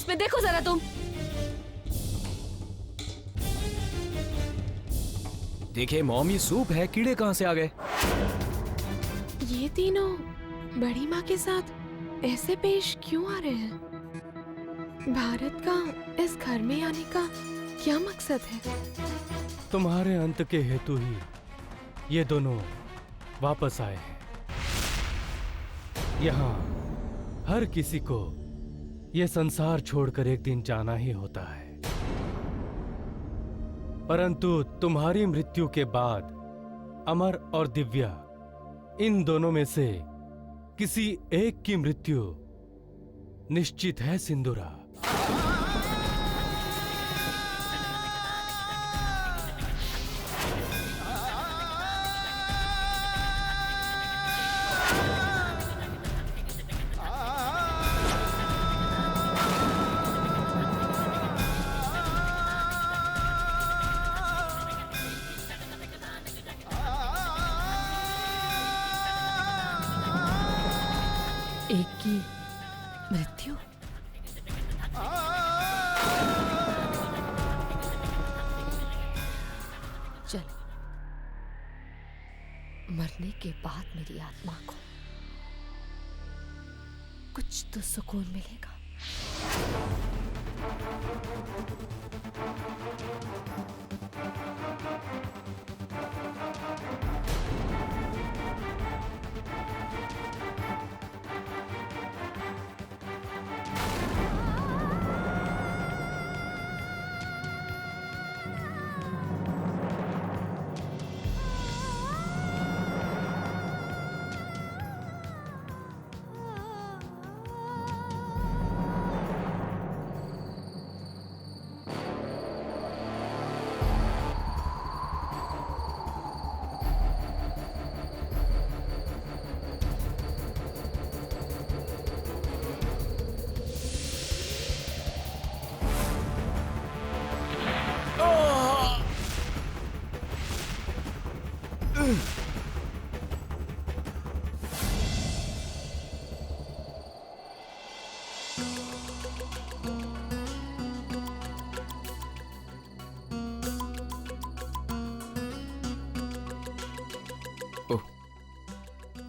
इसमें देखो जरा तुम। देखिए मॉम, ये सूप है, कीड़े कहाँ से आ गए? ये तीनों बड़ी माँ के साथ ऐसे पेश क्यों आ रहे हैं? भारत का इस घर में आने का क्या मकसद है? तुम्हारे अंत के हेतु ही ये दोनों वापस आए हैं। यहाँ हर किसी को ये संसार छोड़कर एक दिन जाना ही होता है, परंतु तुम्हारी मृत्यु के बाद अमर और दिव्या, इन दोनों में से किसी एक की मृत्यु निश्चित है सिंदूरा। एक की मृत्यु? चल, मरने के बाद मेरी आत्मा को कुछ तो सुकून मिलेगा।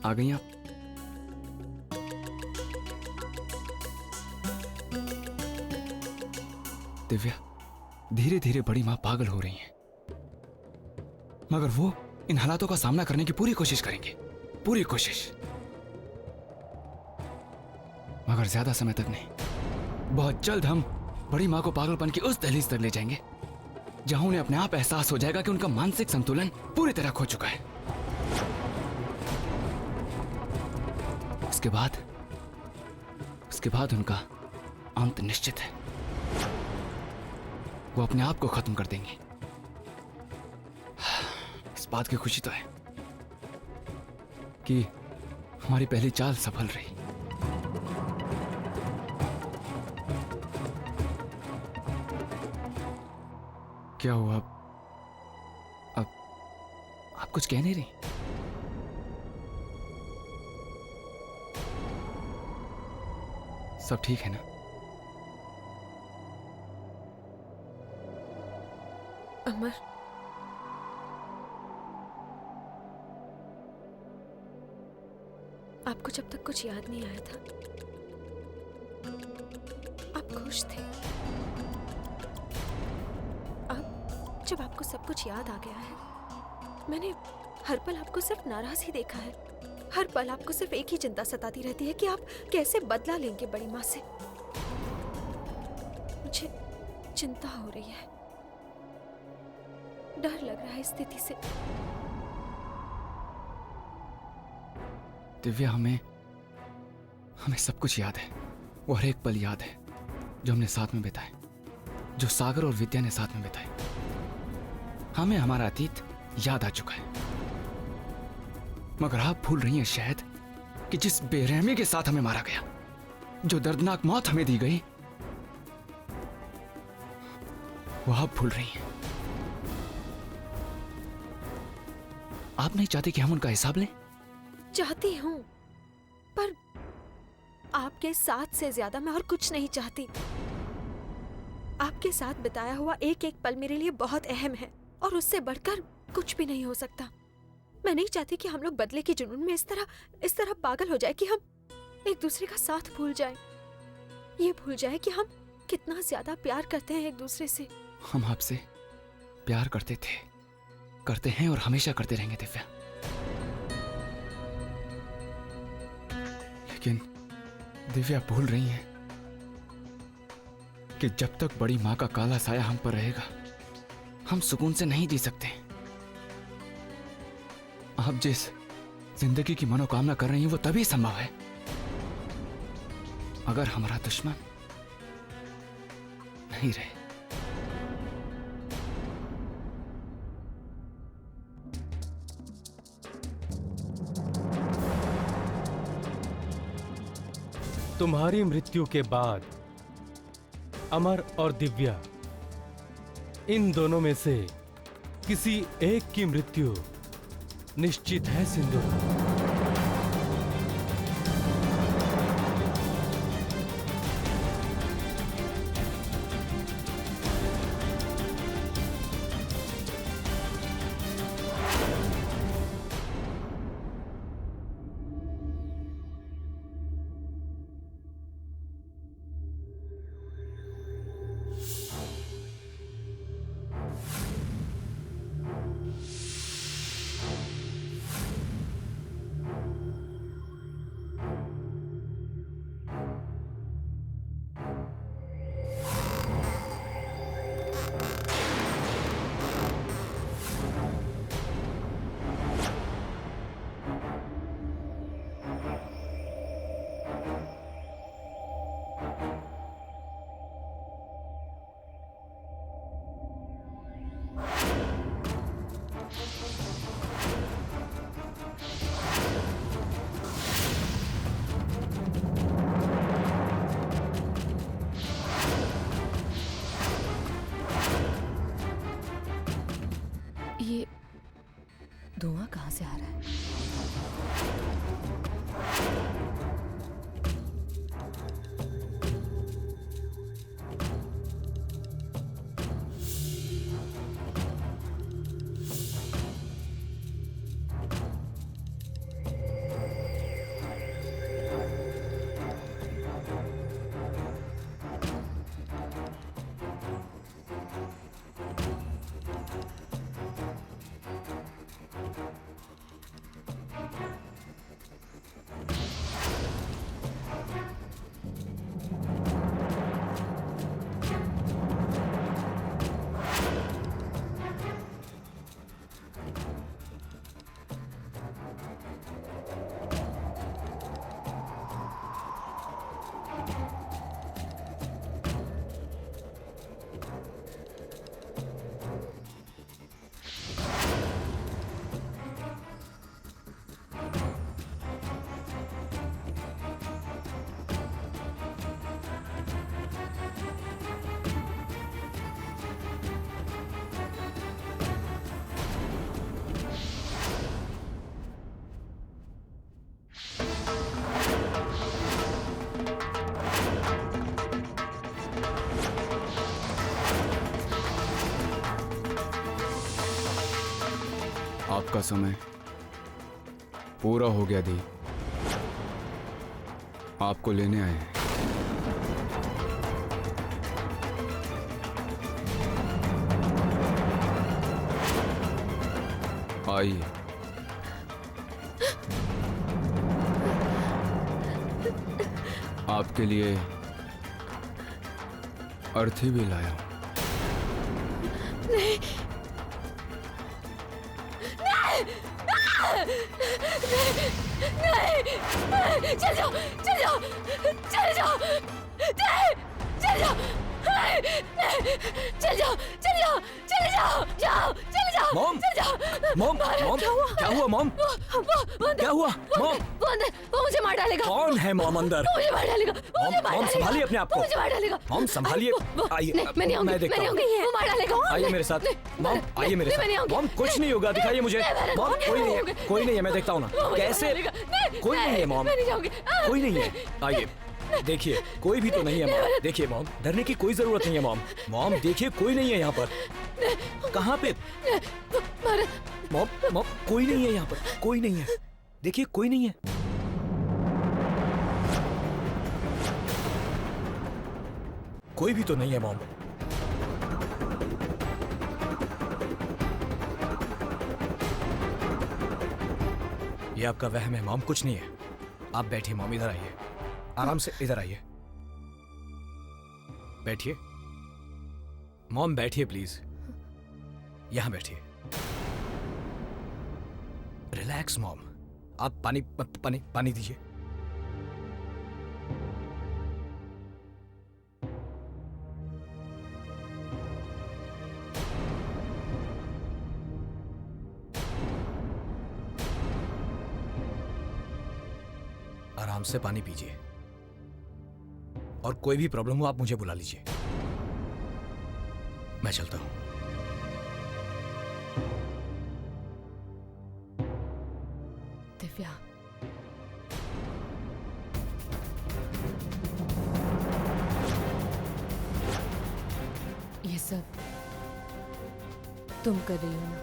आ गई आप? दिव्या, धीरे धीरे बड़ी मां पागल हो रही हैं, मगर वो इन हालातों का सामना करने की पूरी कोशिश करेंगे, पूरी कोशिश। मगर ज्यादा समय तक नहीं, बहुत जल्द हम बड़ी मां को पागलपन की उस दहलीज तक ले जाएंगे जहां उन्हें अपने आप एहसास हो जाएगा कि उनका मानसिक संतुलन पूरी तरह खो चुका है। उसके बाद उनका अंत निश्चित है। वो अपने आप को खत्म कर देंगे। इस बात की खुशी तो है कि हमारी पहली चाल सफल रही। क्या हुआ? अब आप कुछ कह नहीं रही? सब ठीक है ना? अमर, आपको जब तक कुछ याद नहीं आया था, आप खुश थे। अब जब आपको सब कुछ याद आ गया है, मैंने हर पल आपको सिर्फ नाराज ही देखा है। हर पल आपको सिर्फ एक ही चिंता सताती रहती है कि आप कैसे बदला लेंगे बड़ी माँ से। मुझे चिंता हो रही है, डर लग रहा है इस स्थिति से। दिव्या, हमें सब कुछ याद है। वो हर एक पल याद है जो हमने साथ में बिताए, जो सागर और विद्या ने साथ में बिताए। हमें हमारा अतीत याद आ चुका है, मगर आप भूल रही हैं शायद कि जिस बेरहमी के साथ हमें मारा गया, जो दर्दनाक मौत हमें दी गई, वो आप भूल रही हैं। आप नहीं चाहती कि हम उनका हिसाब लें? चाहती हूं, पर आपके साथ से ज्यादा मैं और कुछ नहीं चाहती। आपके साथ बिताया हुआ एक एक पल मेरे लिए बहुत अहम है और उससे बढ़कर कुछ भी नहीं हो सकता। मैं नहीं चाहती कि हम लोग बदले के जुनून में इस तरह पागल हो जाए कि हम एक दूसरे का साथ भूल जाएं। ये भूल जाए कि हम कितना ज्यादा प्यार करते हैं एक दूसरे से। हम आपसे प्यार करते थे, करते हैं और हमेशा करते रहेंगे दिव्या। लेकिन दिव्या भूल रही हैं कि जब तक बड़ी मां का काला साया हम पर रहेगा, हम सुकून से नहीं जी सकते। आप जिस जिंदगी की मनोकामना कर रही हैं वो तभी संभव है अगर हमारा दुश्मन नहीं रहे। तुम्हारी मृत्यु के बाद अमर और दिव्या, इन दोनों में से किसी एक की मृत्यु निश्चित है सिंदूर। ये धुआं कहाँ से आ रहा है? आपका समय पूरा हो गया दी। आपको लेने आए हैं। आइए। आपके लिए अर्थी भी लाया हूं। नहीं, नहीं, चल जाओ, चल जाओ, चल जाओ, चल जाओ, चल जाओ, चल जाओ, चल जाओ, जाओ, चल जाओ, मॉम, चल जाओ। मॉम, मॉम, क्या हुआ मॉम? क्या हुआ मॉम? वो मुझे मार डालेगा। कौन है मॉम अंदर? मुझे मार डालेगा। मॉम संभालिए अपने आप को। मुझे मार डालेगा। मॉम संभालिए। आइए, मैं नहीं आऊंगी, मैं देखता मैं नहीं हूँ। आऊंगी, वो मार डालेगा। आइए मेरे साथ। मॉम आइए मेरे साथ। मॉम कुछ नहीं होगा, दिखाइए मुझे। मॉम कोई नहीं है, कोई नहीं है, मैं देखता हूँ ना। कैसे? कोई नहीं है मॉम, कोई नहीं है। आइए देखिए कोई भी तो नहीं है मॉम। देखिए मॉम, डरने की कोई जरूरत नहीं है मॉम। मॉम देखिए कोई नहीं है यहाँ पर। कहाँ पे? मॉम मॉम कोई नहीं है यहाँ पर, कोई नहीं है। देखिए कोई नहीं है। कोई भी तो नहीं है मॉम। ये आपका वहम है मॉम, कुछ नहीं है। आप बैठिए मॉम, इधर आइए, आराम से इधर आइए, बैठिए मॉम, बैठिए प्लीज, यहां बैठिए। Relax mom. आप पानी पानी पानी दीजिए। आराम से पानी पीजिए, और कोई भी प्रॉब्लम हो आप मुझे बुला लीजिए। मैं चलता हूं। दिव्या, ये सब तुम कर रही हो ना?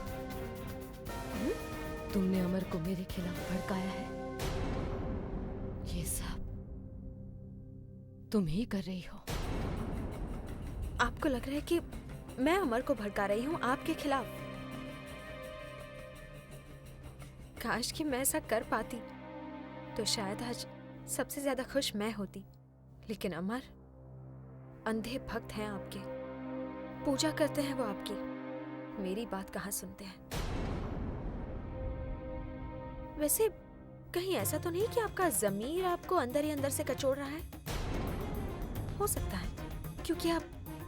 तुमने अमर को मेरे खिलाफ भड़काया है। ये सब तुम ही कर रही हो। आपको लग रहा है कि मैं अमर को भड़का रही हूँ आपके खिलाफ? काश कि मैं ऐसा कर पाती तो शायद आज सबसे ज्यादा खुश मैं होती। लेकिन अमर अंधे भक्त हैं आपके, पूजा करते हैं वो आपकी, मेरी बात कहाँ सुनते हैं। वैसे कहीं ऐसा तो नहीं कि आपका ज़मीर आपको अंदर ही अंदर से कचोड़ रहा है? हो सकता है, क्योंकि आप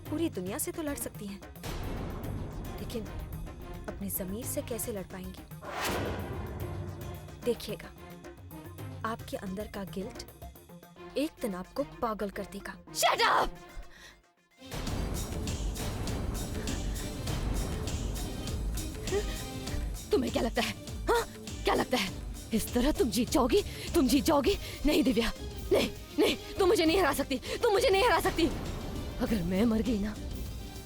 पूरी दुनिया से तो लड़ सकती हैं, लेकिन अपने ज़मीर से कैसे लड़ पाएंगी? देखिएगा, आपके अंदर का गिल्ट एक दिन आपको पागल कर देगा। Shut up! तुम्हें क्या लगता है? हाँ? क्या लगता है? इस तरह तुम जीत जाओगी? तुम जीत जाओगी? नहीं दिव्या, नहीं नहीं, तुम मुझे नहीं हरा सकती, तुम मुझे नहीं हरा सकती। अगर मैं मर गई ना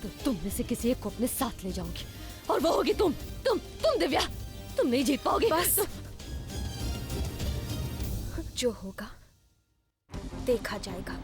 तो तुम में से किसी एक को अपने साथ ले जाऊंगी, और वो होगी तुम दिव्या। तुम नहीं जीत पाओगी। बस जो होगा देखा जाएगा।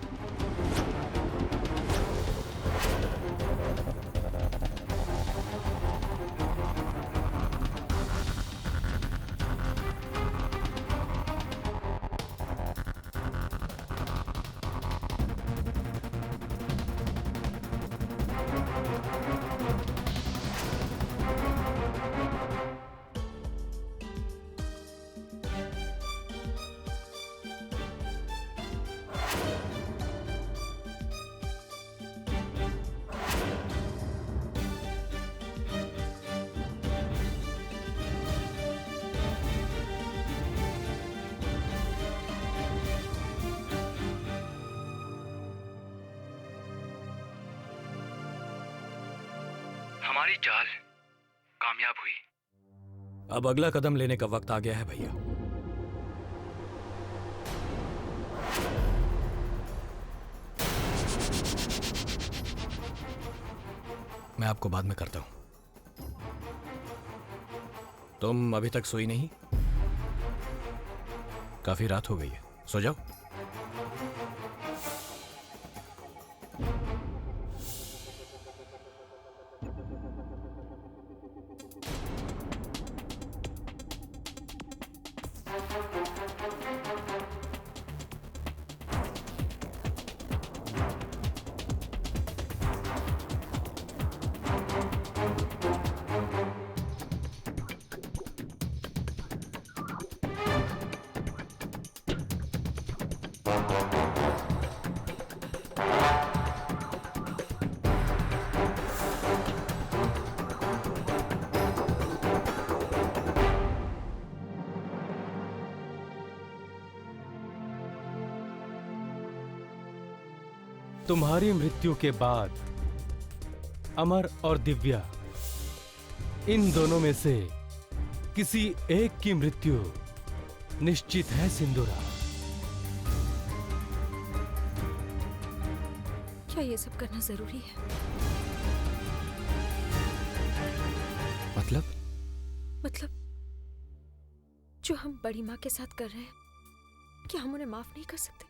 हमारी चाल कामयाब हुई। अब अगला कदम लेने का वक्त आ गया है भैया। मैं आपको बाद में करता हूं। तुम अभी तक सोई नहीं? काफी रात हो गई है, सो जाओ। तुम्हारी मृत्यु के बाद अमर और दिव्या, इन दोनों में से किसी एक की मृत्यु निश्चित है सिंदूरा। ये सब करना जरूरी है? मतलब? मतलब जो हम बड़ी माँ के साथ कर रहे हैं, क्या हम उन्हें माफ नहीं कर सकते?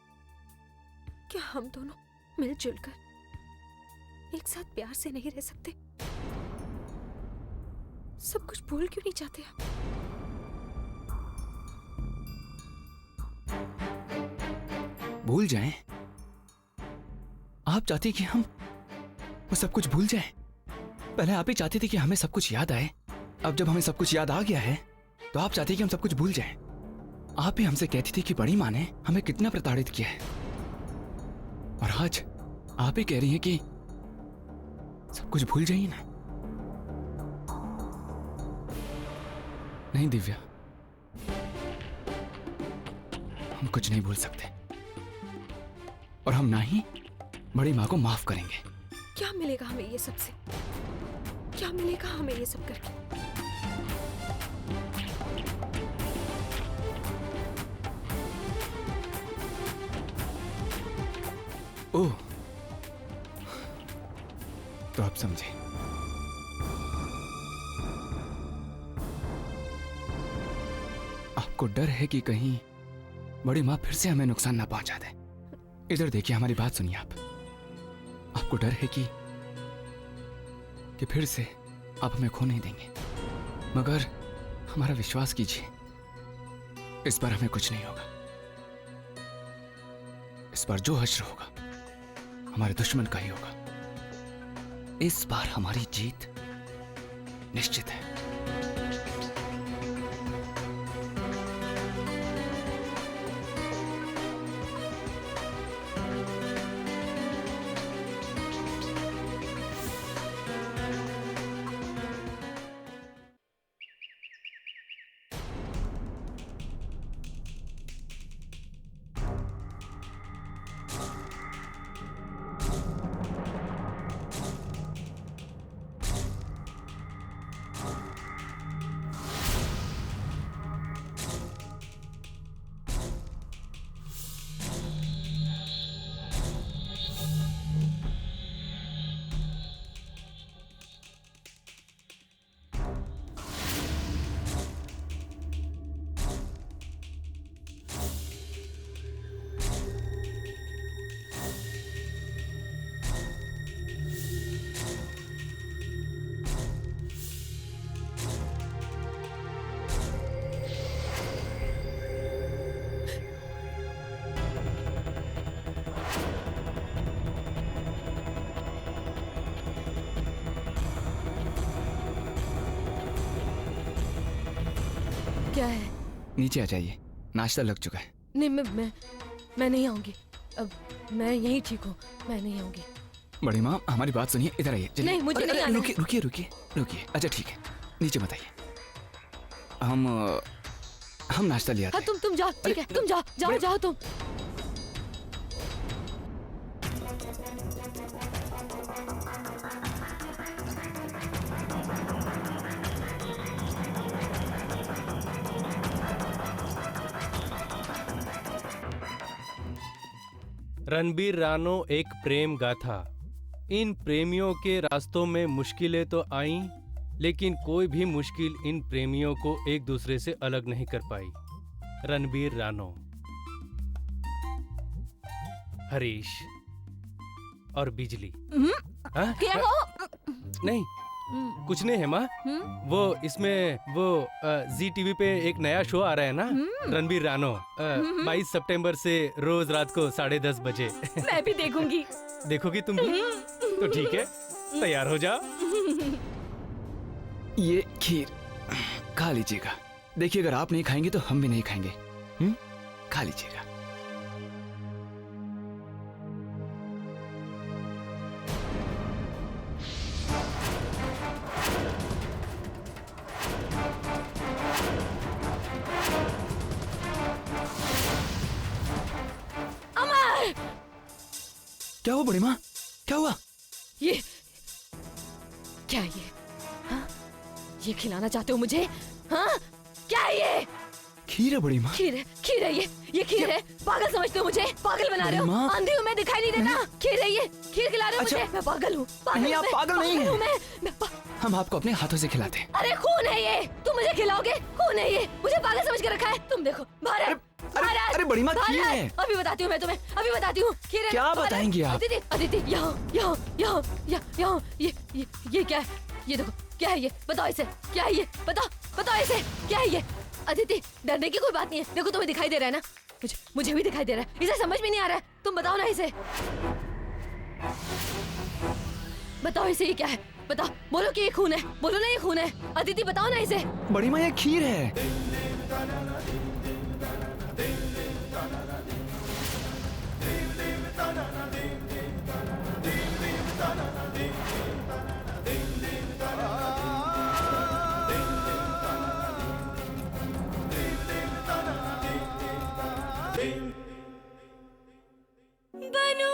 क्या हम दोनों मिलजुल कर एक साथ प्यार से नहीं रह सकते? सब कुछ भूल क्यों नहीं चाहते आप? भूल जाएं? आप चाहती कि हम वो सब कुछ भूल जाएं? पहले आप ही चाहती थी कि हमें सब कुछ याद आए। अब जब हमें सब कुछ याद आ गया है तो आप चाहती कि हम सब कुछ भूल जाएं। आप ही हमसे कहती थी कि बड़ी माँ ने हमें कितना प्रताड़ित किया है, और आज आप ही कह रही हैं कि सब कुछ भूल जाइए ना। नहीं दिव्या, हम कुछ नहीं भूल सकते, और हम ना ही बड़ी माँ को माफ करेंगे। क्या मिलेगा हमें ये सब से? क्या मिलेगा हमें ये सब करके? ओह, तो आप समझे। आपको डर है कि कहीं बड़ी माँ फिर से हमें नुकसान ना पहुंचा दे। इधर देखिए, हमारी बात सुनिए आप। आपको डर है कि फिर से आप हमें खो नहीं देंगे, मगर हमारा विश्वास कीजिए, इस बार हमें कुछ नहीं होगा। इस बार जो हश्र होगा हमारे दुश्मन का ही होगा। इस बार हमारी जीत निश्चित है। क्या है? नीचे आ जाइए, नाश्ता लग चुका है। नहीं, मैं नहीं आऊंगी। अब मैं यहीं ठीक हूँ, मैं नहीं आऊंगी। बड़ी माँ, हमारी बात सुनिए, इधर आइए। चलिए। नहीं, मुझे अरे, नहीं अरे, आना रुकिए रुकिए रुकिए रुकिए। अच्छा ठीक है, नीचे मत आइए। हम नाश्ता ले आते हाँ, हैं। तुम जाओ, ठीक है, तुम जाओ तुम। रणबीर रानो एक प्रेम गाथा। इन प्रेमियों के रास्तों में मुश्किलें तो आईं, लेकिन कोई भी मुश्किल इन प्रेमियों को एक दूसरे से अलग नहीं कर पाई। रणबीर रानो, हरीश और बिजली। हाँ? क्या हो? नहीं, कुछ नहीं है माँ। वो इसमें वो जी टीवी पे एक नया शो आ रहा है ना, रणबीर रानो। 22 सितंबर से रोज रात को 10:30 बजे। मैं भी देखूंगी। देखोगी तुम भी? तो ठीक है, तैयार हो जाओ। ये खीर खा लीजिएगा। देखिए, अगर आप नहीं खाएंगे तो हम भी नहीं खाएंगे। खा लीजिएगा। क्या हुआ बड़ी माँ? क्या हुआ? ये क्या है ये? हाँ? ये खिलाना चाहते हो मुझे? हाँ? क्या है ये? खीर है बड़ी माँ। खीर है ये खीर है। पागल समझते हो मुझे? पागल बना रहे हो? माँ। अंधी हूँ मैं, दिखाई नहीं देता? खीर है ये, खीर खिला रहे हो अच्छा। मुझे? मैं पागल हूँ। नहीं, आप पागल नहीं हैं। मैं हम आपको अपने हाथों से खिलाते हैं। अरे खून है ये, तुम मुझे खिलाओगे? खून है ये, मुझे पागल समझ के रखा है। तुम देखो भारत, भारत, अरे बड़ी माँ, खीर भारत। है। अभी बताती हूँ मैं तुम्हें, अभी बताती हूँ। खीर है। क्या भारत। बताएंगी आप? अदिति, अदिति, यहाँ, ये क्या है? ये देखो, क्या है ये? बताओ इसे, क्या है ये? बताओ इसे, क्या है ये? अदिति, डरने की कोई बात नहीं है। देखो तुम्हें दिखाई दे रहा है ना? मुझे भी दिखाई दे रहा है। इसे समझ में नहीं आ रहा है। तुम बताओ ना इसे, बताओ इसे ये क्या है? बताओ, बोलो कि ये खून है, बोलो ना ये खून है। अदिति बताओ ना इसे। बड़ी माँ, ये खीर है। बनू